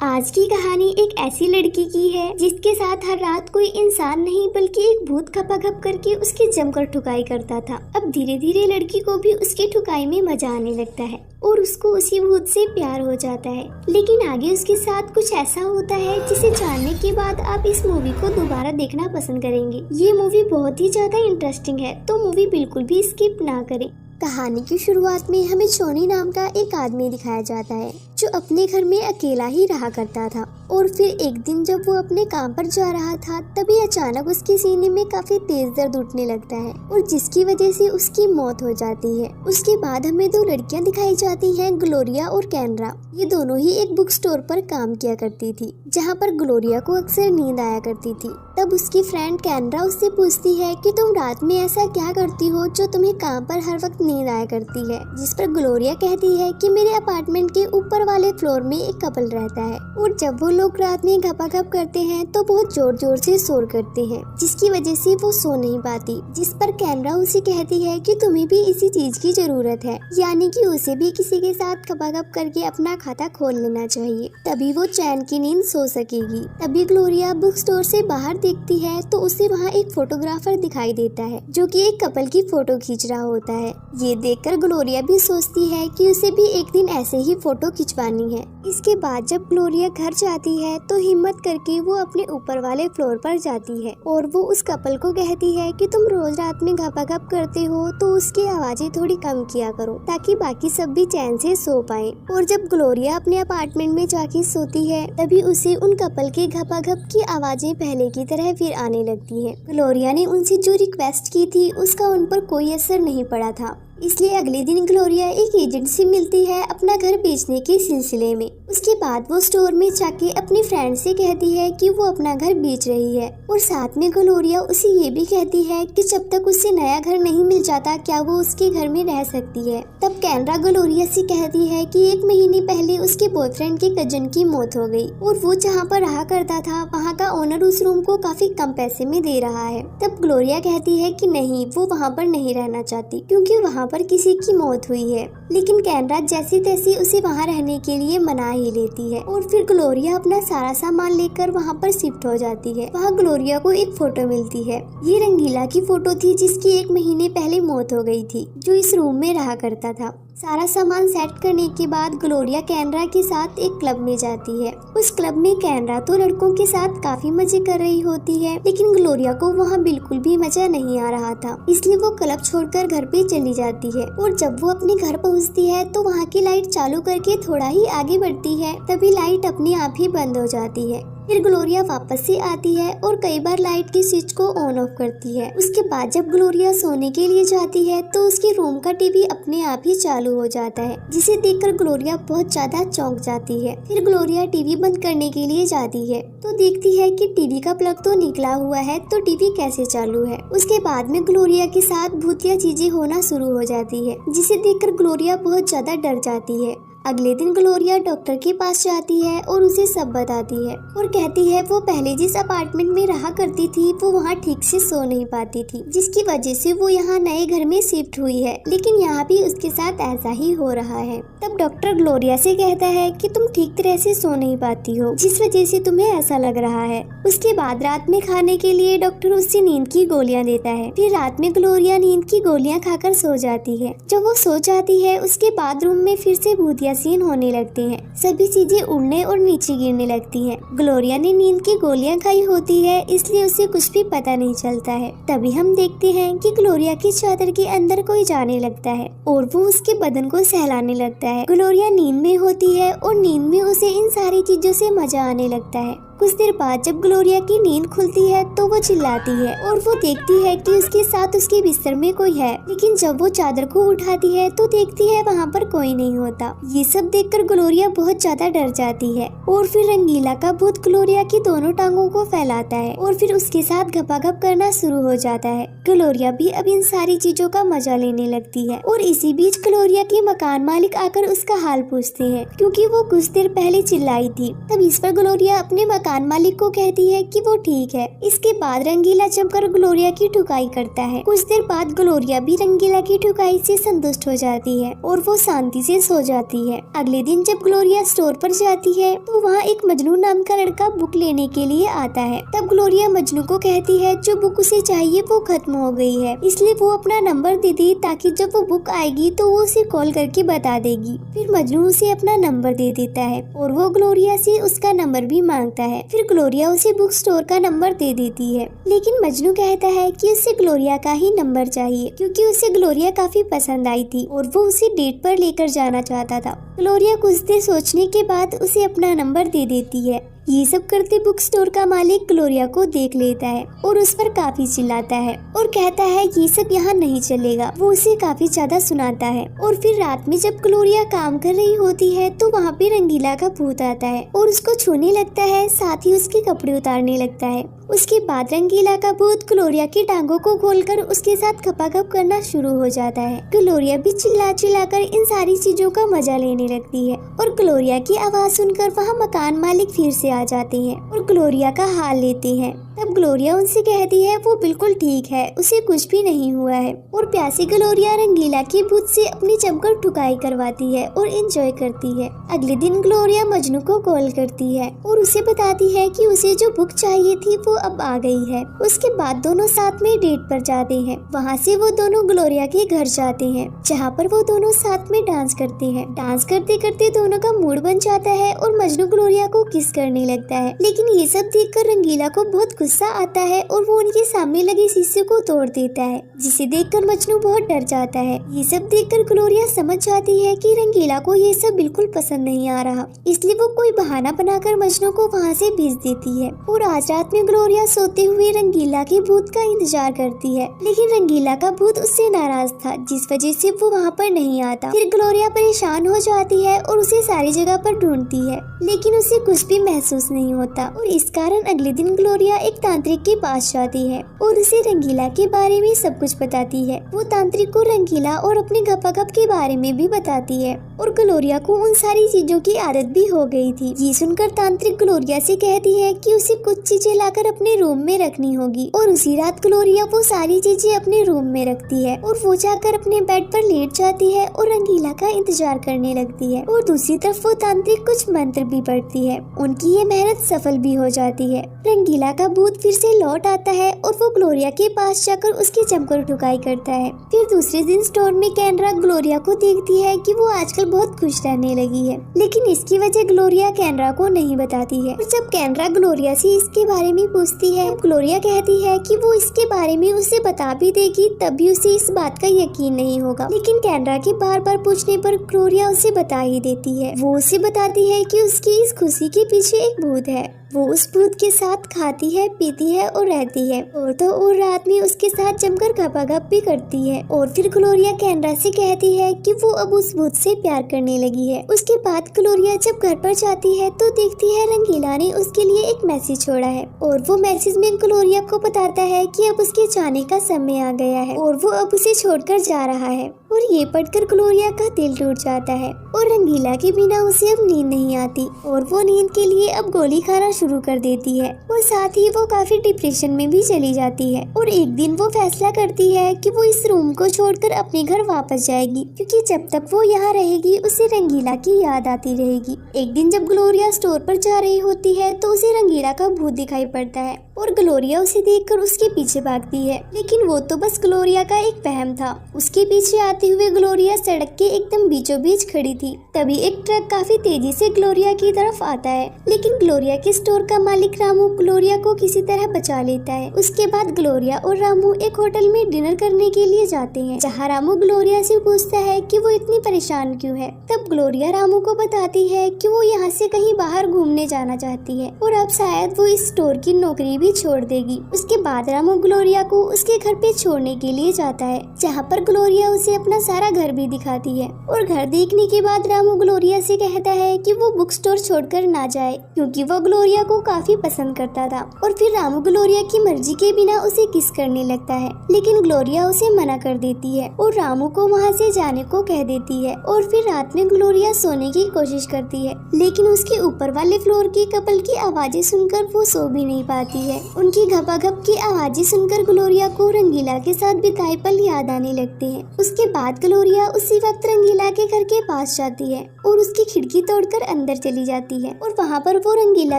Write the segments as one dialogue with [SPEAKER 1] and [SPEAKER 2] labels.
[SPEAKER 1] आज की कहानी एक ऐसी लड़की की है जिसके साथ हर रात कोई इंसान नहीं बल्कि एक भूत खपाखप करके उसकी जमकर ठुकाई करता था। अब धीरे धीरे लड़की को भी उसकी ठुकाई में मजा आने लगता है और उसको उसी भूत से प्यार हो जाता है। लेकिन आगे उसके साथ कुछ ऐसा होता है जिसे जानने के बाद आप इस मूवी को दोबारा देखना पसंद करेंगे। ये मूवी बहुत ही ज्यादा इंटरेस्टिंग है, तो मूवी बिल्कुल भी स्किप ना करें। कहानी की शुरुआत में हमें चोनी नाम का एक आदमी दिखाया जाता है जो अपने घर में अकेला ही रहा करता था। और फिर एक दिन जब वो अपने काम पर जा रहा था तभी अचानक उसके सीने में काफी तेज दर्द उठने लगता है और जिसकी वजह से उसकी मौत हो जाती है। उसके बाद हमें दो लड़कियां दिखाई जाती हैं, ग्लोरिया और कैनरा। ये दोनों ही एक बुक स्टोर पर काम किया करती थी जहाँ पर ग्लोरिया को अक्सर नींद आया करती थी। तब उसकी फ्रेंड कैनरा उससे पूछती है कि तुम रात में ऐसा क्या करती हो जो तुम्हें काम पर हर वक्त नींद आया करती है। जिस पर ग्लोरिया कहती है कि मेरे अपार्टमेंट के ऊपर वाले फ्लोर में एक कपल रहता है और जब वो लोग रात में घपाघप करते हैं तो बहुत जोर जोर से शोर करते हैं जिसकी वजह से वो सो नहीं पाती। जिस पर कैनरा उसे कहती है कि तुम्हें भी इसी चीज की जरूरत है, यानी कि उसे भी किसी के साथ घपाघप करके अपना खाता खोल लेना चाहिए, तभी वो चैन की नींद सो सकेगी। तभी ग्लोरिया बुक स्टोर से बाहर देखती है तो उसे वहाँ एक फोटोग्राफर दिखाई देता है जो कि एक कपल की फोटो खींच रहा होता है। ये देखकर ग्लोरिया भी सोचती है कि उसे भी एक दिन ऐसे ही फोटो खिंचवानी है। इसके बाद जब ग्लोरिया घर जाती है तो हिम्मत करके वो अपने ऊपर वाले फ्लोर पर जाती है और वो उस कपल को कहती है कि तुम रोज रात में घपाघप करते हो तो उसकी आवाजें थोड़ी कम किया करो ताकि बाकी सब भी चैन से सो पाए। और जब ग्लोरिया अपने अपार्टमेंट में जाके सोती है तभी उसे उन कपल के घपाघप की आवाजें पहले की तरह फिर आने लगती है। ग्लोरिया ने उनसे जो रिक्वेस्ट की थी उसका उन पर कोई असर नहीं पड़ा था, इसलिए अगले दिन ग्लोरिया एक एजेंट से मिलती है अपना घर बेचने के सिलसिले में। उसके बाद वो स्टोर में जाके अपनी फ्रेंड से कहती है कि वो अपना घर बेच रही है और साथ में ग्लोरिया उसे ये भी कहती है कि जब तक उसे नया घर नहीं मिल जाता क्या वो उसके घर में रह सकती है। तब कैनरा ग्लोरिया से कहती है कि 1 महीने पहले उसके बॉयफ्रेंड के कजन की मौत हो गई और वो जहाँ पर रहा करता था वहाँ का ओनर उस रूम को काफी कम पैसे में दे रहा है। तब ग्लोरिया कहती है कि नहीं, वो वहाँ पर नहीं रहना चाहती क्योंकि वहाँ पर किसी की मौत हुई है। लेकिन कैनरा जैसी तैसी उसे वहाँ रहने के लिए मना ही लेती है और फिर ग्लोरिया अपना सारा सामान लेकर वहाँ पर शिफ्ट हो जाती है। वहाँ ग्लोरिया को एक फोटो मिलती है। ये रंगीला की फोटो थी जिसकी 1 महीने पहले मौत हो गई थी, जो इस रूम में रहा करता था। सारा सामान सेट करने के बाद ग्लोरिया कैनरा के साथ एक क्लब में जाती है। उस क्लब में कैनरा तो लड़कों के साथ काफी मजे कर रही होती है लेकिन ग्लोरिया को वहाँ बिल्कुल भी मजा नहीं आ रहा था, इसलिए वो क्लब छोड़कर घर पे चली जाती है। और जब वो अपने घर पहुँचती है तो वहाँ की लाइट चालू करके थोड़ा ही आगे बढ़ती है तभी लाइट अपने आप ही बंद हो जाती है। फिर ग्लोरिया वापस से आती है और कई बार लाइट के स्विच को ऑन ऑफ करती है। उसके बाद जब ग्लोरिया सोने के लिए जाती है तो उसके रूम का टीवी अपने आप ही चालू हो जाता है, जिसे देखकर ग्लोरिया बहुत ज्यादा चौंक जाती है। फिर ग्लोरिया टीवी बंद करने के लिए जाती है तो देखती है कि टीवी का प्लग तो निकला हुआ है, तो टीवी कैसे चालू है। उसके बाद में ग्लोरिया के साथ भूतिया चीजें होना शुरू हो जाती है, जिसे देखकर ग्लोरिया बहुत ज्यादा डर जाती है। अगले दिन ग्लोरिया डॉक्टर के पास जाती है और उसे सब बताती है और कहती है वो पहले जिस अपार्टमेंट में रहा करती थी वो वहाँ ठीक से सो नहीं पाती थी, जिसकी वजह से वो यहाँ नए घर में शिफ्ट हुई है, लेकिन यहाँ भी उसके साथ ऐसा ही हो रहा है। तब डॉक्टर ग्लोरिया से कहता है कि तुम ठीक तरह से सो नहीं पाती हो, जिस वजह से तुम्हें ऐसा लग रहा है। उसके बाद रात में खाने के लिए डॉक्टर उससे नींद की गोलियां देता है। फिर रात में ग्लोरिया नींद की गोलियां खाकर सो जाती है। जब वो सो जाती है उसके बाद रूम में फिर से भूतिया सीन होने लगते हैं, सभी चीजें उड़ने और नीचे गिरने लगती हैं। ग्लोरिया ने नींद की गोलियां खाई होती है इसलिए उसे कुछ भी पता नहीं चलता है। तभी हम देखते हैं कि ग्लोरिया की चादर के अंदर कोई जाने लगता है और वो उसके बदन को सहलाने लगता है। ग्लोरिया नींद में होती है और नींद में उसे इन सारी चीजों से मजा आने लगता है। कुछ देर बाद जब ग्लोरिया की नींद खुलती है तो वो चिल्लाती है और वो देखती है कि उसके साथ उसके बिस्तर में कोई है, लेकिन जब वो चादर को उठाती है तो देखती है वहाँ पर कोई नहीं होता। ये सब देखकर ग्लोरिया बहुत ज्यादा डर जाती है और फिर रंगीला का भूत ग्लोरिया की दोनों टांगों को फैलाता है और फिर उसके साथ घपाघप करना शुरू हो जाता है। ग्लोरिया भी अब इन सारी चीजों का मजा लेने लगती है और इसी बीच ग्लोरिया के मकान मालिक आकर उसका हाल पूछते हैं क्योंकि वो कुछ देर पहले चिल्लाई थी। तब इस पर ग्लोरिया अपने मकान मालिक को कहती है कि वो ठीक है। इसके बाद रंगीला जमकर ग्लोरिया की ठुकाई करता है। कुछ देर बाद ग्लोरिया भी रंगीला की ठुकाई से संतुष्ट हो जाती है और वो शांति से सो जाती है। अगले दिन जब ग्लोरिया स्टोर पर जाती है तो वहाँ एक मजनू नाम का लड़का बुक लेने के लिए आता है। तब ग्लोरिया मजनू को कहती है जो बुक उसे चाहिए वो खत्म हो गई है, इसलिए वो अपना नंबर दे दे ताकि जब वो बुक आएगी तो वो उसे कॉल करके बता देगी। फिर मजनू उसे अपना नंबर दे देता है और वो ग्लोरिया से उसका नंबर भी मांगता है। फिर ग्लोरिया उसे बुक स्टोर का नंबर दे देती है, लेकिन मजनू कहता है कि उसे ग्लोरिया का ही नंबर चाहिए क्योंकि उसे ग्लोरिया काफी पसंद आई थी और वो उसे डेट पर लेकर जाना चाहता था। ग्लोरिया कुछ देर सोचने के बाद उसे अपना नंबर दे देती है। ये सब करते बुक स्टोर का मालिक ग्लोरिया को देख लेता है और उस पर काफी चिल्लाता है और कहता है ये सब यहाँ नहीं चलेगा। वो उसे काफी ज्यादा सुनाता है और फिर रात में जब ग्लोरिया काम कर रही होती है तो वहाँ पे रंगीला का भूत आता है और उसको छूने लगता है, साथ ही उसके कपड़े उतारने लगता है। उसके बाद रंगीला का भूत ग्लोरिया की टांगों को खोलकर उसके साथ खपाखप करना शुरू हो जाता है। ग्लोरिया भी चिल्ला चिल्लाकर इन सारी चीजों का मजा लेने लगती है और ग्लोरिया की आवाज सुनकर वहाँ मकान मालिक फिर से आ जाते हैं और ग्लोरिया का हाल लेते हैं। तब ग्लोरिया उनसे कहती है वो बिल्कुल ठीक है, उसे कुछ भी नहीं हुआ है और प्यासी ग्लोरिया रंगीला के भूत से अपनी जमकर ठुकाई करवाती है और एंजॉय करती है। अगले दिन ग्लोरिया मजनू को कॉल करती है और उसे बताती है कि उसे जो बुक चाहिए थी वो अब आ गई है। उसके बाद दोनों साथ में डेट पर जाते हैं। वहाँ से वो दोनों ग्लोरिया के घर जाते हैं जहाँ पर वो दोनों साथ में डांस करते हैं। डांस करते करते दोनों का मूड बन जाता है और मजनू ग्लोरिया को किस करने लगता है, लेकिन ये सब देखकर रंगीला को बहुत गुस्सा आता है और वो उनके सामने लगे शीशे को तोड़ देता है, जिसे देखकर मजनू बहुत डर जाता है। ये सब देखकर ग्लोरिया समझ जाती है कि रंगीला को ये सब बिल्कुल पसंद नहीं आ रहा, इसलिए वो कोई बहाना बनाकर मजनू को वहाँ से भेज देती है। और आज रात में ग्लोरिया सोते हुए रंगीला के भूत का इंतजार करती है, लेकिन रंगीला का भूत उससे नाराज था जिस वजह से वो वहाँ पर नहीं आता। फिर ग्लोरिया परेशान हो जाती है और उसे सारी जगह पर ढूंढती है, लेकिन उसे कुछ भी महसूस नहीं होता और इस कारण अगले दिन ग्लोरिया एक तांत्रिक के पास जाती है और उसे रंगीला के बारे में सब कुछ बताती है। वो तांत्रिक को रंगीला और अपने खपाखप के बारे में भी बताती है और ग्लोरिया को उन सारी चीजों की आदत भी हो गई थी। ये सुनकर तांत्रिक ग्लोरिया से कहती है कि उसे कुछ चीजें लाकर अपने रूम में रखनी होगी और उसी रात ग्लोरिया वो सारी चीजें अपने रूम में रखती है और वो जाकर अपने बेड पर लेट जाती है और रंगीला का इंतजार करने लगती है। और दूसरी तरफ वो तांत्रिक कुछ मंत्र भी पढ़ती है। उनकी ये मेहनत सफल भी हो जाती है। रंगीला का भूत फिर से लौट आता है और वो ग्लोरिया के पास जाकर उसकी जमकर ठुकाई करता है। फिर दूसरे दिन स्टोर में कैनरा ग्लोरिया को देखती है कि वो आजकल बहुत खुश रहने लगी है, लेकिन इसकी वजह ग्लोरिया कैनरा को नहीं बताती है। और जब कैनरा ग्लोरिया से इसके बारे में पूछती है, ग्लोरिया कहती है कि वो इसके बारे में उसे बता भी देगी तब भी उसे इस बात का यकीन नहीं होगा, लेकिन कैनरा के बार बार पूछने पर ग्लोरिया उसे बता ही देती है। वो उसे बताती है कि उसकी इस खुशी के पीछे एक भूत है। वो उस भूत के साथ खाती है, पीती है और रहती है और तो और रात में उसके साथ जमकर खपाखप भी करती है। और फिर ग्लोरिया कैनरा से कहती है कि वो अब उस भूत से प्यार करने लगी है। उसके बाद ग्लोरिया जब घर पर जाती है तो देखती है रंगीला ने उसके लिए एक मैसेज छोड़ा है और वो मैसेज में ग्लोरिया को बताता है कि अब उसके जाने का समय आ गया है और वो अब उसे छोड़कर जा रहा है। और ये पढ़कर ग्लोरिया का दिल टूट जाता है और रंगीला के बिना उसे अब नींद नहीं आती और वो नींद के लिए अब गोली खाना शुरू कर देती है और साथ ही वो काफी डिप्रेशन में भी चली जाती है। और एक दिन वो फैसला करती है कि वो इस रूम को छोड़कर अपने घर वापस जाएगी, क्योंकि जब तक वो यहाँ रहेगी उसे रंगीला की याद आती रहेगी। एक दिन जब ग्लोरिया स्टोर पर जा रही होती है तो उसे रंगीला का भूत दिखाई पड़ता है और ग्लोरिया उसे देखकर उसके पीछे भागती है, लेकिन वो तो बस ग्लोरिया का एक वहम था। उसके पीछे आते हुए ग्लोरिया सड़क के एकदम बीचों बीच खड़ी थी। तभी एक ट्रक काफी तेजी से ग्लोरिया की तरफ आता है, लेकिन ग्लोरिया के स्टोर का मालिक रामू ग्लोरिया को किसी तरह बचा लेता है। उसके बाद ग्लोरिया और रामू एक होटल में डिनर करने के लिए जाते हैं, जहाँ रामू ग्लोरिया से पूछता है कि वो इतनी परेशान क्यों है। तब ग्लोरिया रामू को बताती है कि वो यहाँ से कहीं बाहर घूमने जाना चाहती है और अब शायद वो इस स्टोर की नौकरी भी छोड़ देगी। उसके बाद रामू ग्लोरिया को उसके घर पे छोड़ने के लिए जाता है, जहाँ पर ग्लोरिया उसे अपना सारा घर भी दिखाती है। और घर देखने के बाद रामू रामू ग्लोरिया से कहता है कि वो बुक स्टोर छोड़कर ना जाए क्योंकि वो ग्लोरिया को काफी पसंद करता था। और फिर रामू ग्लोरिया की मर्जी के बिना उसे किस करने लगता है, लेकिन ग्लोरिया उसे मना कर देती है और रामू को वहाँ से जाने को कह देती है। और फिर रात में ग्लोरिया सोने की कोशिश करती है, लेकिन उसके ऊपर वाले फ्लोर की कपल की आवाजें सुनकर वो सो भी नहीं पाती है। उनकी घपाघप की आवाजें सुनकर ग्लोरिया को रंगीला के साथ बिताए पल याद आने लगते हैं। उसके बाद ग्लोरिया उसी वक्त रंगीला के घर के पास जाती है और उसकी खिड़की तोड़कर अंदर चली जाती है और वहाँ पर वो रंगीला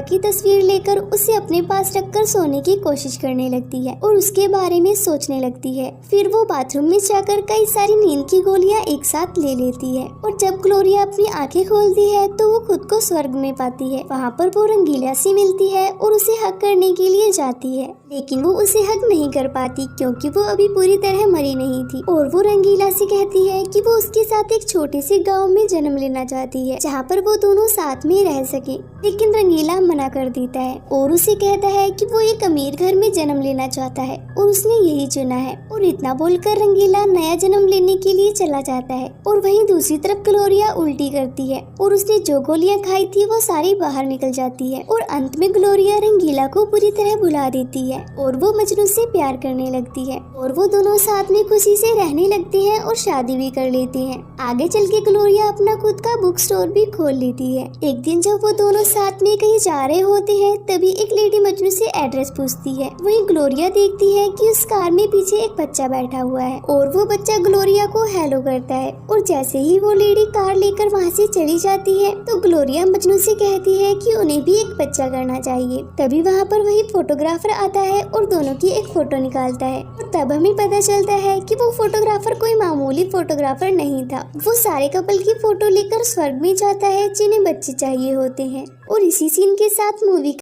[SPEAKER 1] की तस्वीर लेकर उसे अपने पास रखकर सोने की कोशिश करने लगती है और उसके बारे में सोचने लगती है। फिर वो बाथरूम में जाकर कई सारी नींद की गोलियां एक साथ ले लेती है और जब ग्लोरिया अपनी आंखें खोलती है तो वो खुद को स्वर्ग में पाती है। वहाँ पर वो रंगीला से मिलती है और उसे हक करने के लिए जाती है, लेकिन वो उसे हक नहीं कर पाती क्योंकि वो अभी पूरी तरह मरी नहीं थी। और वो रंगीला से कहती है कि वो उसके साथ एक छोटे से गांव में जन्म लेना चाहती है जहाँ पर वो दोनों साथ में रह सके, लेकिन रंगीला मना कर देता है और उसे कहता है कि वो एक अमीर घर में जन्म लेना चाहता है और उसने यही चुना है। और इतना बोलकर रंगीला नया जन्म लेने के लिए चला जाता है और वहीं दूसरी तरफ ग्लोरिया उल्टी करती है और उसने जो गोलियां खाई थी वो सारी बाहर निकल जाती है और अंत में ग्लोरिया रंगीला को पूरी तरह भुला देती है और वो मजनू से प्यार करने लगती है और वो दोनों साथ में खुशी से रहने लगते हैं और शादी भी कर लेते हैं। आगे चल के ग्लोरिया अपना खुद का बुक स्टोर भी खोल लेती है। एक दिन जब वो दोनों साथ में कहीं जा रहे होते हैं तभी एक लेडी मजनू से एड्रेस पूछती है। वहीं ग्लोरिया देखती है कि उस कार में पीछे एक बच्चा बैठा हुआ है और वो बच्चा ग्लोरिया को हेलो करता है और जैसे ही वो लेडी कार लेकर वहाँ से चली जाती है तो ग्लोरिया मजनू से कहती है कि उन्हें भी एक बच्चा करना चाहिए। तभी वहाँ पर वही फोटोग्राफर आता है और दोनों की एक फोटो निकालता है और तब हमें पता चलता है कि वो फोटोग्राफर कोई मामूली फोटोग्राफर नहीं था। वो सारे कपल की फोटो लेकर स्वर्ग में जाता है जिन्हें बच्चे चाहिए होते हैं। और इसी सीन के साथ मूवी